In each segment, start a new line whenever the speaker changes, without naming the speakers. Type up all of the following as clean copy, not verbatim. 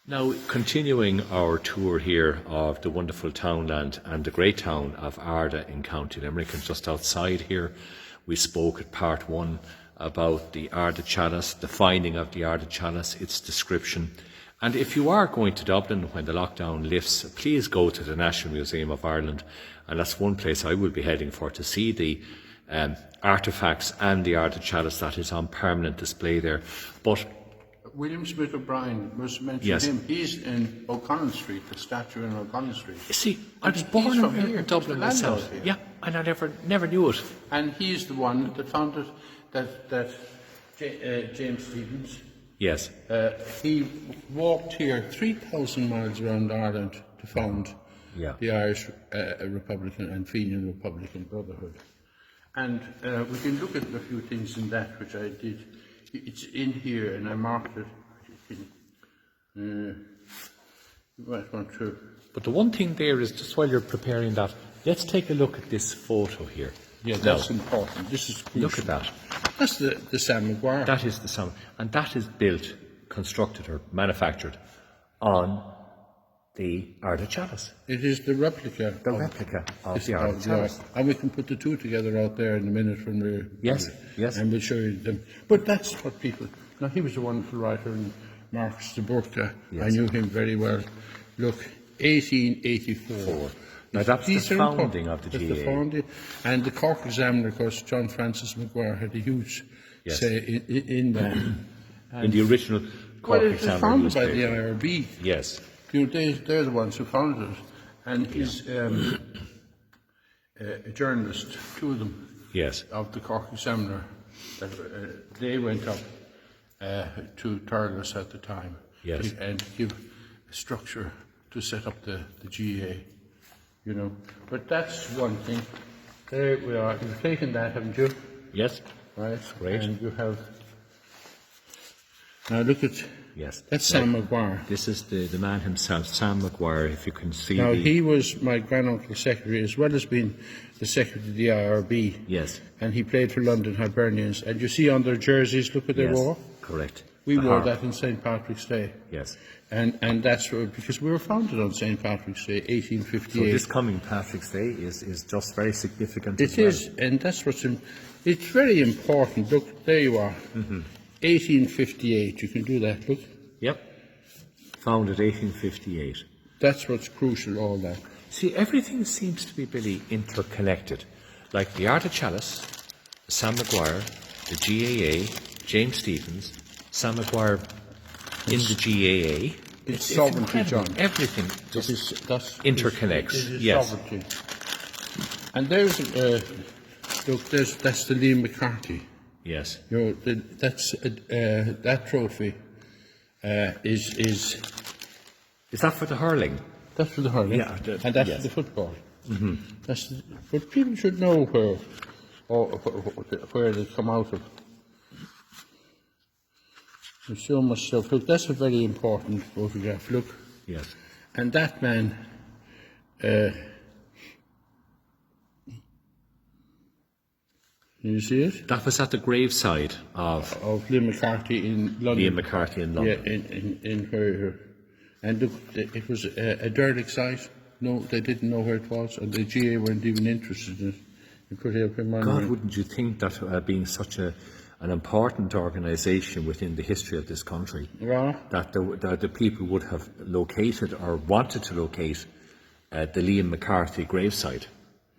Now, continuing our tour here of the wonderful townland and the great town of Arda in County Limerick, and just outside here, we spoke at part one about the Arda Chalice, the finding of the Arda Chalice, its description. And if you are going to Dublin when the lockdown lifts, please go to the National Museum of Ireland, and that's one place I will be heading for, to see the artefacts and the Arda Chalice that is on permanent display there. But
William Smith O'Brien was mentioned.
Yes.
Him. He's in O'Connell Street, the statue in O'Connell Street.
you see, I was born and reared in Dublin myself. Yeah, and I never knew it.
And he's the one that founded that James Stephens.
Yes,
He walked here 3,000 miles around Ireland to found
Yeah.
the Irish Republican and Fenian Republican Brotherhood. And we can look at a few things in that which I did. It's in here, and I marked it. You might want to.
but the one thing there is, just while you're preparing that, let's take a look at this photo here.
Yeah, that's important. This is crucial.
Look at that.
That's the Sam Maguire.
That is the sound, and that is built, constructed, or manufactured on the Arda Chalice.
It is the replica.
The replica of the Arda
the
Chalice.
and we can put the two together out there in a minute when we're.
Yes, yes.
And we'll show you them. But that's what people. Now, he was a wonderful writer, and Marx de Burka.
Yes.
I knew him very well. Look, 1884.
Now, that's the
These are
founding
important.
of the
That's
GAA.
the founding. And the Cork Examiner, of course, John Francis Maguire had a huge
Yes.
say in that.
In the original Cork
Well, it was
Examiner
founded by the
newspaper.
IRB.
Yes,
You know, they're the ones who founded it. And he's a journalist, two of them,
yes,
of the Cork Examiner. They went up to Thurles at the time
Yes.
and give a structure to set up the GA, you know. But that's one thing. There we are. You've taken that, haven't you?
yes,
Right.
Great.
And you have. Now look at.
yes.
That's Sam Maguire.
This is the man himself, Sam Maguire, if you can see.
Now,
the,
he was my granduncle's secretary, as well as being the secretary of the IRB.
Yes,
And he played for London Hibernians. And you see on their jerseys, look what they
yes,
wore.
correct.
We
The
wore
harp.
that in St. Patrick's Day.
Yes.
And that's because we were founded on St. Patrick's Day,
So
1858.
this coming Patrick's Day is just very significant. as
It
well.
is, and that's it's very important. Look, there you are. 1858, you can do that, look.
Yep. Founded 1858.
That's what's crucial, all that.
See, everything seems to be, Billy, interconnected. Like the Arda Chalice, Sam Maguire, the GAA, James Stephens, Sam Maguire in the GAA.
It's sovereignty,
incredible.
John.
Everything just interconnects.
It is
Yes.
sovereignty. And there's, look, that's the Liam McCarthy.
Yes.
You know, that trophy is
Is that for the hurling?
that's for the hurling,
Yeah,
and that's
yes.
for the football. But people should know where they come out of. There's so much stuff. Look, that's a very important photograph. Look,
Yes.
and that man. Can you see it?
That was at the graveside of
Of Liam McCarthy in London.
Liam McCarthy in London.
Yeah, in where, and look, it was a derelict site. No, they didn't know where it was, and the GA weren't even interested in it. You put it up in
God,
monument.
wouldn't you think that being such an important organisation within the history of this country,
Yeah.
that the people would have located or wanted to locate the Liam McCarthy gravesite?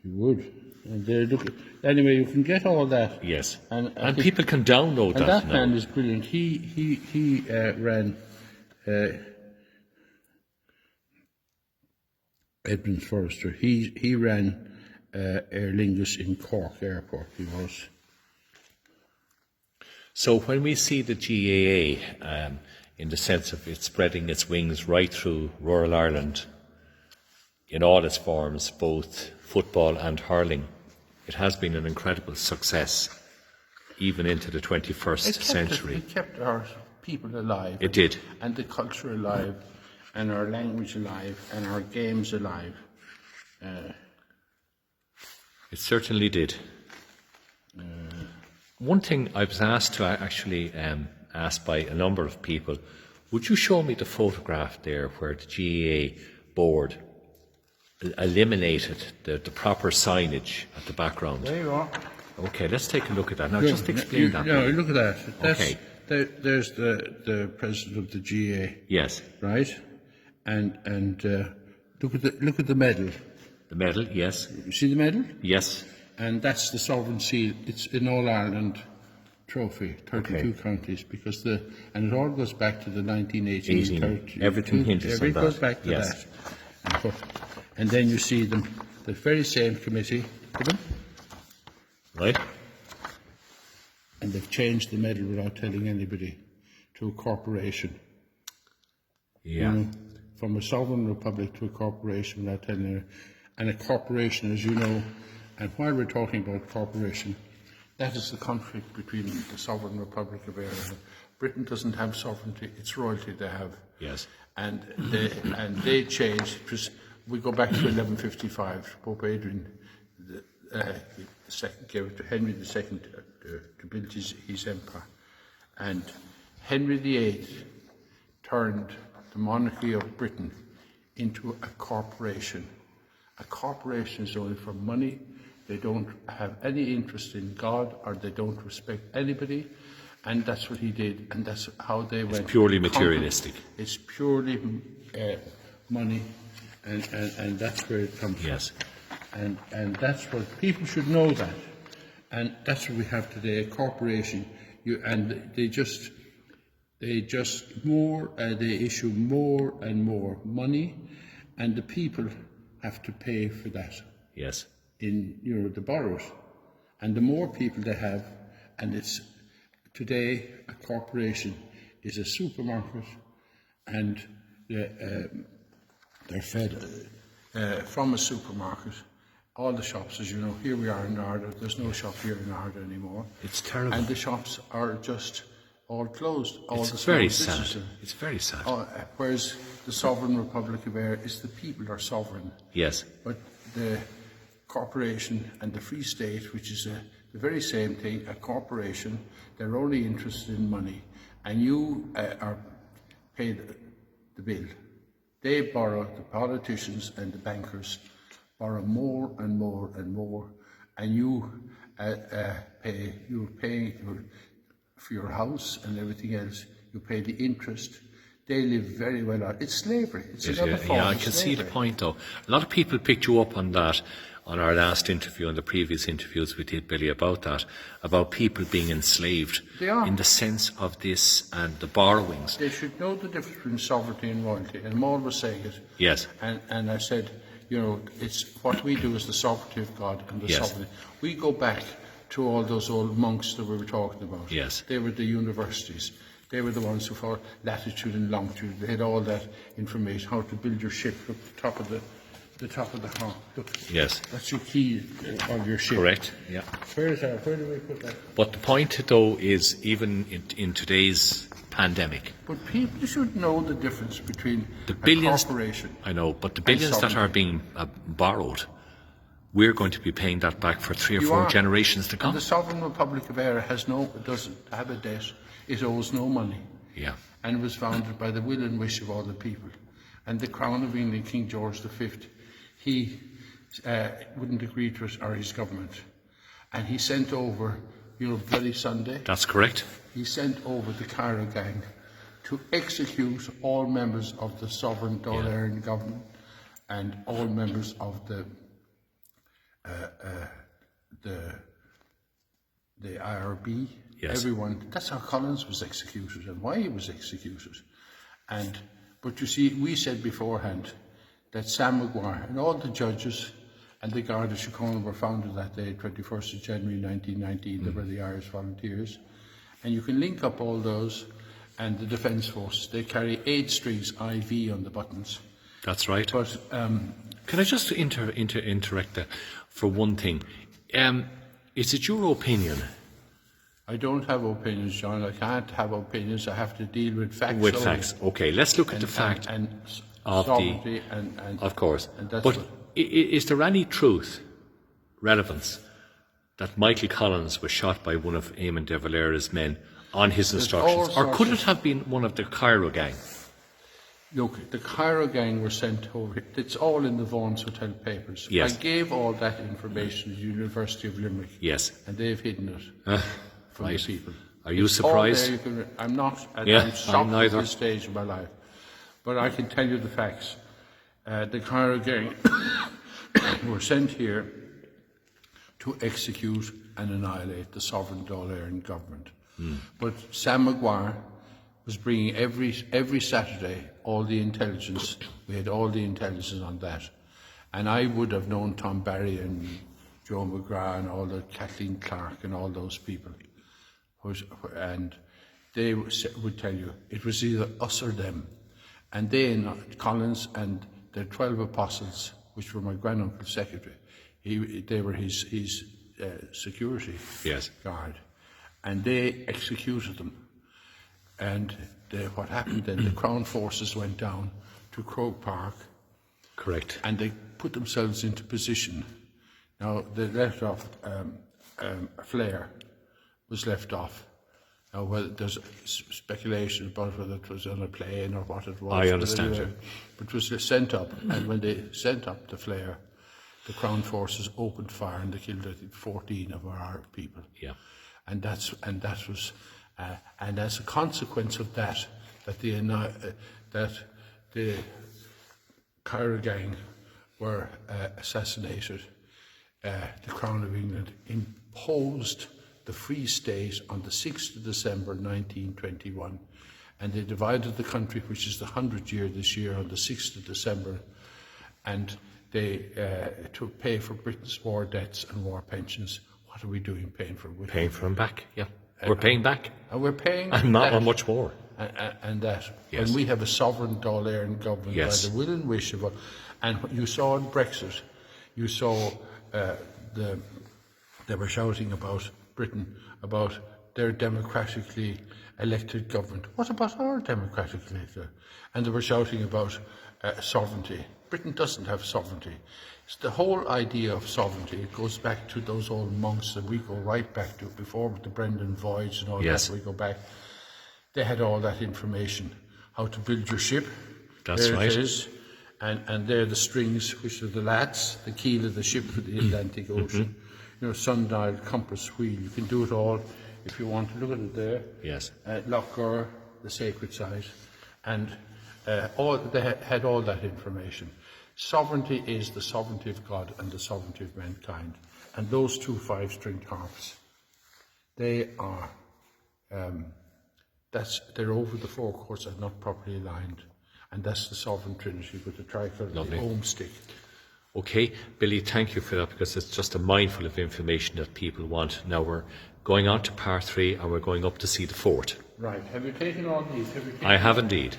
You would. And they look. Anyway, you can get all that.
Yes.
And
people can download
And that
now.
man is brilliant. He ran Edmund Forrester. He ran Aer Lingus in Cork Airport. He was.
So when we see the GAA, in the sense of it spreading its wings right through rural Ireland, in all its forms, both football and hurling, it has been an incredible success, even into the 21st century.
It kept our people alive.
It did.
And the culture alive, and our language alive, and our games alive.
It certainly did. One thing I was asked to actually ask by a number of people, Would you show me the photograph there where the GAA board eliminated the proper signage at the background?
There you are.
Okay, let's take a look at that. Now, just explain that.
No, look at that. That's,
Okay.
There's the president of the GA,
Yes.
right? And look at the medal.
The medal, yes.
You see the medal?
Yes.
And that's the sovereign seal. It's an All Ireland trophy, 32 counties, because and it all goes back to the 1918.
Everything hinges on
Everything
that.
goes back to
Yes.
that. And then you see them, the very same committee,
Right?
and they've changed the medal without telling anybody to a corporation.
Yeah.
From a sovereign republic to a corporation without telling anybody. And a corporation, as you know, and while we're talking about corporation, that is the conflict between the sovereign republic of Ireland. Britain doesn't have sovereignty; it's royalty they have.
Yes.
And they changed. We go back to 1155. Pope Adrian II gave it to Henry II to build his empire, and Henry VIII turned the monarchy of Britain into a corporation. A corporation is only for money. They don't have any interest in God, or they don't respect anybody, and that's what he did, and that's how they went.
It's purely materialistic.
It's purely money, and that's where it comes
Yes.
from. And that's what people should know that, and that's what we have today: a corporation. They issue more and more money, and the people have to pay for that.
Yes.
In the boroughs, and the more people they have, and it's today a corporation is a supermarket, and they're fed from a supermarket. All the shops, as you know, here we are in Ardagh. There's no shop here in Ardagh anymore.
It's terrible.
And the shops are just all closed. All
It's
the
very
small
sad.
businesses.
It's very sad.
Whereas the sovereign republic of Ireland is the people are sovereign.
Yes.
But the corporation and the free state, which is the very same thing, a corporation, they're only interested in money, and you are paid the bill. They borrow, the politicians and the bankers borrow more and more and more, and you're paying for your house and everything else. You pay the interest. They live very well out. It's slavery. It's another form
I
of
can
slavery.
see the point, though. A lot of people picked you up on that on our last interview and the previous interviews we did, Billy, about that, about people being enslaved.
They are.
In the sense of this and the borrowings.
They should know the difference between sovereignty and royalty, and Maud was saying it.
Yes.
And I said, it's what we do is the sovereignty of God and the
Yes.
sovereignty. We go back to all those old monks that we were talking about.
Yes.
They were the universities. They were the ones who fought latitude and longitude. They had all that information, how to build your ship. Look, the top of the hull. Look,
Yes.
that's your key of your ship.
Correct. Yeah.
Where do we put that?
But the point, though, is even in today's pandemic,
But people should know the difference between
the billions.
a corporation.
I know, but the billions that are being borrowed, we're going to be paying that back for 3 or 4 generations to
And
come.
the Sovereign Republic of Ireland doesn't have a debt. It owes no money.
Yeah.
And it was founded by the will and wish of all the people. And the Crown of England, King George V, he wouldn't agree to it, or his government. And he sent over, Bloody Sunday,
That's correct.
he sent over the Cara gang to execute all members of the sovereign Dáil government and all members of the IRB.
Yes.
Everyone. That's how Collins was executed and why he was executed. But you see, we said beforehand that Sam Maguire and all the judges and the Garda Síochána were founded that day, 21st of January 1919. They were the Irish Volunteers. And you can link up all those and the Defence Forces. They carry 8 strings IV on the buttons.
That's right.
But
Can I just interrupt there for one thing? Is it your opinion?
I don't have opinions, John. I can't have opinions. I have to deal with facts.
With
only.
facts. Okay, let's look at the fact
and
of
sovereignty
of course.
and that's
But
what-
is there any truth, relevance, that Michael Collins was shot by one of Eamon de Valera's men On his
There's
instructions.
all
Or could
sorts
it have been one of the Cairo gang?
Look, the Cairo gang were sent over. It's all in the Vaughan's Hotel papers.
Yes.
I gave all that information to the University of Limerick.
Yes.
And they've hidden it from
right.
the people.
Are you
It's all
surprised?
there, you can, I'm not. And
Yeah,
I'm shocked
I'm neither.
at this stage of my life. But I can tell you the facts. The Cairo gang were sent here to execute and annihilate the sovereign Dáil government. But Sam Maguire was bringing every Saturday all the intelligence. We had all the intelligence on that. And I would have known Tom Barry and Joe McGrath and all the Kathleen Clark and all those people. And they would tell you it was either us or them. And then Collins and the 12 apostles, which were my granduncle's secretary, they were his security guard. And they executed them. And what happened then, the Crown forces went down to Croke Park.
Correct.
And they put themselves into position. Now, they left off, a flare was left off. Now, there's speculation about whether it was on a plane or what it was.
I understand.
But it was sent up, and when they sent up the flare, the Crown forces opened fire and they killed, I think, 14 of our people.
Yeah.
And that was, and as a consequence of that, that the Cairo gang were assassinated. The Crown of England imposed the Free State on the 6th of December 1921, and they divided the country, which is the 100th year this year, on the 6th of December, and they to pay for Britain's war debts and war pensions. What are we doing paying for?
Paying for them back, yeah. We're paying back.
And we're paying
And not
that.
on much more.
And that.
Yes.
When we have a sovereign Dáil government
Yes.
by the will and wish of and what you saw in Brexit, you saw they were shouting about Britain, about their democratically elected government. What about our democratically elected? And they were shouting about sovereignty. Britain doesn't have sovereignty. It's the whole idea of sovereignty. It goes back to those old monks that we go right back to before with the Brendan voyage and all that. We go back. They had all that information. How to build your ship.
That's
there
right.
It is. And there are the strings, which are the lats, the keel of the ship for the Atlantic Ocean. You know, sundial, compass, wheel. You can do it all if you want to look at it there.
Yes.
Lochgar, the sacred site, and they had all that information. Sovereignty is the sovereignty of God and the sovereignty of mankind. And those two 5-stringed harps, they are, they're over the four chords and not properly aligned. And that's the sovereign trinity with the tricolor, the home stick.
Okay, Billy, thank you for that, because it's just a mindful of information that people want. Now we're going on to part 3 and we're going up to see the fort.
Right. Have you taken all these?
I have indeed.